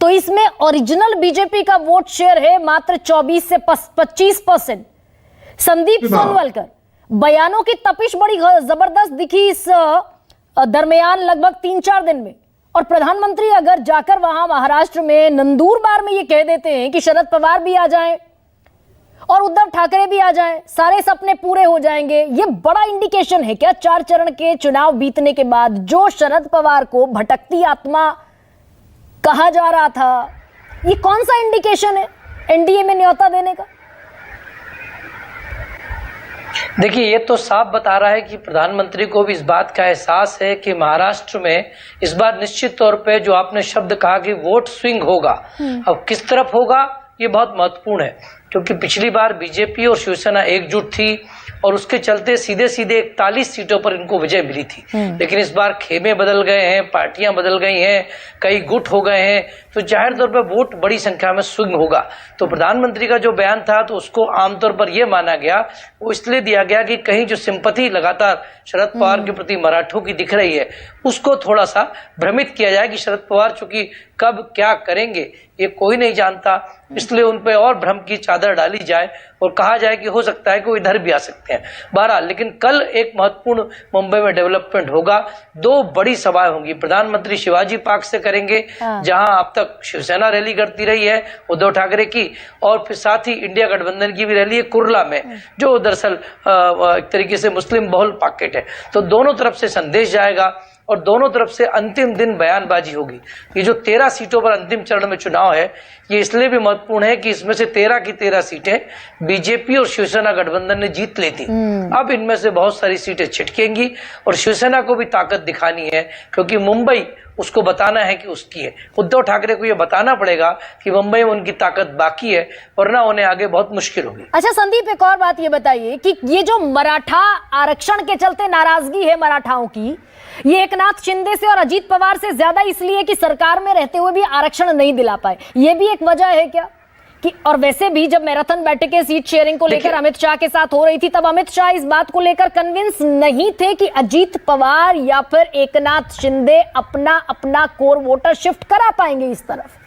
तो इसमें original BJP का वोट शेयर है मात्र 24 से 25%। संदीप सोनवलकर, बयानों की तपिश बड़ी जबरदस्त दिखी इस दरमियान लगभग 3-4 दिन में, और प्रधानमंत्री अगर जाकर वहां महाराष्ट्र में नंदुरबार में ये कह देते हैं कि शरद पवार भी आ जाएं और उद्धव ठाकरे भी आ जाएं, सारे सपने पूरे हो जाएंगे, ये बड़ा इंडिकेशन है क्या 4 चरण के चुनाव बीतने के बाद जो शरद पवार को भटकती आत्मा कहा जा रहा था, ये कौन सा इंडिकेशन है एनडीए में न्योता देने का? देखिए, ये तो साफ बता रहा है कि प्रधानमंत्री को भी इस बात का एहसास है कि महाराष्ट्र में इस बार निश्चित तौर पे जो आपने शब्द कहा कि वोट स्विंग होगा, अब किस तरफ होगा ये बहुत महत्वपूर्ण है, क्योंकि पिछली बार बीजेपी और शिवसेना एकजुट थी और उसके चलते सीधे सीधे 41 सीटों पर इनको विजय मिली थी। लेकिन इस बार खेमे बदल गए हैं, पार्टियां बदल गई हैं, कई गुट हो गए हैं, तो जाहिर तौर पर वोट बड़ी संख्या में स्विंग होगा। तो प्रधानमंत्री का जो बयान था तो उसको आमतौर पर यह माना गया, वो इसलिए दिया गया कि कहीं जो सिंपैथी लगातार शरद पवार के प्रति मराठों की दिख रही है उसको थोड़ा सा भ्रमित किया जाए कि शरद पवार चूंकि कब क्या करेंगे ये कोई नहीं जानता, इसलिए उन पे और भ्रम की चादर डाली जाए और कहा जाए कि हो सकता है कि वो इधर भी आ सकते हैं। बहरहाल, लेकिन कल एक महत्वपूर्ण मुंबई में डेवलपमेंट होगा। 2 बड़ी सभाएं होंगी। प्रधानमंत्री शिवाजी पार्क से करेंगे, जहां अब तक शिवसेना रैली करती रही है उद्धव ठाकरे की, और फिर साथ ही इंडिया गठबंधन की भी रैली है कुर्ला में, जो दरअसल एक तरीके से मुस्लिम बहुल पॉकेट है। तो दोनों तरफ से संदेश जाएगा और दोनों तरफ से अंतिम दिन बयानबाजी होगी। ये जो 13 सीटों पर अंतिम चरण में चुनाव है, ये इसलिए भी महत्वपूर्ण है कि इसमें से 13 की 13 सीटें बीजेपी और शिवसेना गठबंधन ने जीत ली थी। अब इनमें से बहुत सारी सीटें छिटकेंगी और शिवसेना को भी ताकत दिखानी है, क्योंकि मुंबई उसको बताना है कि उसकी है। उद्धव ठाकरे को यह बताना पड़ेगा कि मुंबई में उनकी ताकत बाकी है, वरना उन्हें आगे बहुत मुश्किल होगी। अच्छा संदीप, एक और बात ये बताइए कि ये जो मराठा आरक्षण के चलते नाराजगी है मराठाओं की, ये एकनाथ शिंदे से और अजीत पवार से ज्यादा इसलिए कि सरकार में रहते हुए भी आरक्षण नहीं दिला पाए, ये भी एक वजह है क्या? कि और वैसे भी जब मैराथन बैठकें सीट शेयरिंग को लेकर अमित शाह के साथ हो रही थी, तब अमित शाह इस बात को लेकर कन्विंस नहीं थे कि अजीत पवार या फिर एकनाथ शिंदे अपना कोर वोटर शिफ्ट करा पाएंगे इस तरफ।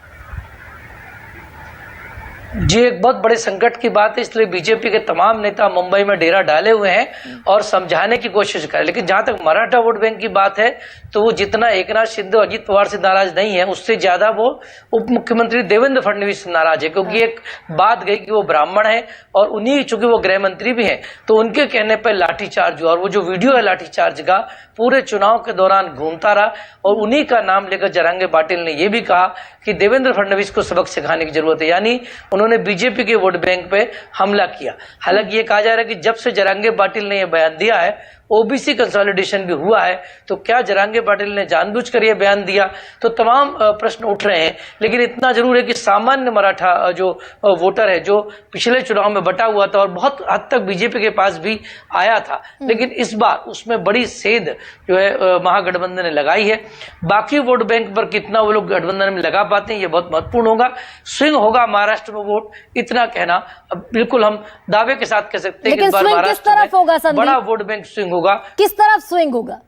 जी, एक बहुत बड़े संकट की बात है, इसलिए बीजेपी के तमाम नेता मुंबई में डेरा डाले हुए हैं और समझाने की कोशिश करें। लेकिन जहां तक मराठा वोट बैंक की बात है, तो वो जितना एकनाथ शिंदे और अजीत पवार से नाराज नहीं है, उससे ज्यादा वो उप मुख्यमंत्री देवेंद्र फडणवीस से नाराज है, क्योंकि एक बात गई कि वो ब्राह्मण है और उन्हीं, चूंकि वो गृह मंत्री भी हैं, तो उनके कहने पर लाठीचार्ज हुआ, और वो जो वीडियो है लाठीचार्ज का पूरे चुनाव के दौरान घूमता रहा, और उन्हीं का नाम लेकर जरांगे पाटिल ने यह भी कहा कि देवेंद्र फडणवीस को सबक सिखाने की जरूरत है, यानी उन्होंने बीजेपी के वोट बैंक पे हमला किया। हालांकि ये कहा जा रहा है कि जब से जरांगे पाटिल ने यह बयान दिया है, ओबीसी कंसोलिडेशन भी हुआ है, तो क्या जरांगे पाटिल ने जानबूझकर यह बयान दिया? तो तमाम प्रश्न उठ रहे हैं। लेकिन इतना जरूर है कि सामान्य मराठा जो वोटर है, जो पिछले चुनाव में बटा हुआ था और बहुत हद तक बीजेपी के पास भी आया था, लेकिन इस बार उसमें बड़ी सेंध जो है महागठबंधन ने लगाई है। बाकी वोट बैंक पर कितना वो लोग गठबंधन में लगा पाते हैं, ये बहुत महत्वपूर्ण होगा। स्विंग होगा महाराष्ट्र में वोट, इतना कहना अब बिल्कुल हम दावे के साथ कह सकते हैं कि इस बार महाराष्ट्र में बड़ा वोट बैंक स्विंग होगा। किस तरफ स्विंग होगा?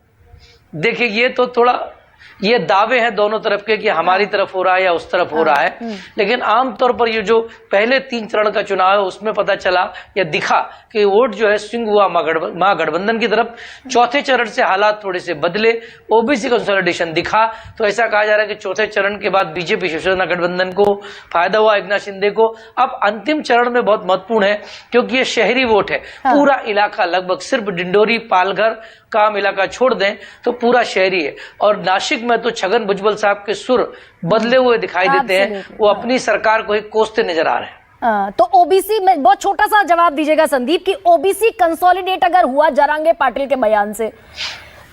देखिए, ये तो थोड़ा ये दावे हैं दोनों तरफ के कि हमारी तरफ हो रहा है या उस तरफ हो रहा है, लेकिन आमतौर पर ये जो पहले 3 चरण का चुनाव है उसमें पता चला या दिखा कि वोट जो है स्विंग हुआ महागठबंधन की तरफ। चौथे चरण से हालात थोड़े से बदले, ओबीसी कंसोलिडेशन दिखा, तो ऐसा कहा जा रहा है कि चौथे चरण के बाद बीजेपी शिवसेना गठबंधन को फायदा हुआ, एकनाथ शिंदे को। अब अंतिम चरण में बहुत महत्वपूर्ण है, क्योंकि ये शहरी वोट है, पूरा इलाका लगभग सिर्फ डिंडोरी पालघर काम इलाका छोड़ दें तो पूरा शहरी है, और नासिक में तो छगन भुजबल साहब के सुर बदले हुए दिखाई देते हैं, वो अपनी सरकार को ही कोसते नजर आ रहे हैं। तो ओबीसी में बहुत छोटा सा जवाब दीजिएगा संदीप कि ओबीसी कंसोलिडेट अगर हुआ जरांगे पाटिल के बयान से,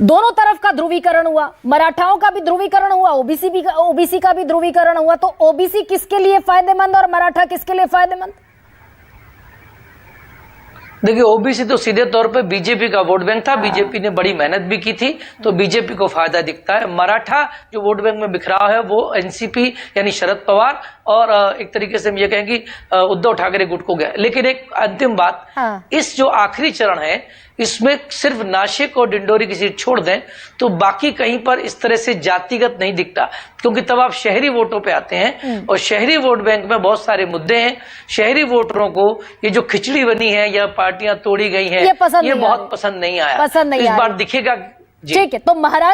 दोनों तरफ का ध्रुवीकरण हुआ, मराठाओं का भी ध्रुवीकरण हुआ, ओबीसी का भी ध्रुवीकरण हुआ, तो ओबीसी किसके लिए फायदेमंद और मराठा किसके लिए फायदेमंद? देखिए, ओबीसी तो सीधे तौर पे बीजेपी का वोट बैंक था, बीजेपी ने बड़ी मेहनत भी की थी, तो बीजेपी को फायदा दिखता है। मराठा जो वोट बैंक में बिखरा है वो एनसीपी यानी शरद पवार और एक तरीके से हम ये कहें कि उद्धव ठाकरे गुट को गया। लेकिन एक अंतिम बात, इस जो आखिरी चरण है इसमें सिर्फ नासिक और डिंडोरी की सीट छोड़ दें तो बाकी कहीं पर इस तरह से जातिगत नहीं दिखता, क्योंकि तब आप शहरी वोटों पे आते हैं और शहरी वोट बैंक में बहुत सारे मुद्दे हैं। शहरी वोटरों को ये जो खिचड़ी बनी है या पार्टियां तोड़ी गई हैं, ये बहुत पसंद नहीं आया। पसंद नहीं इस आया। बार दिखेगा। ठीक है, तो महाराष्ट्र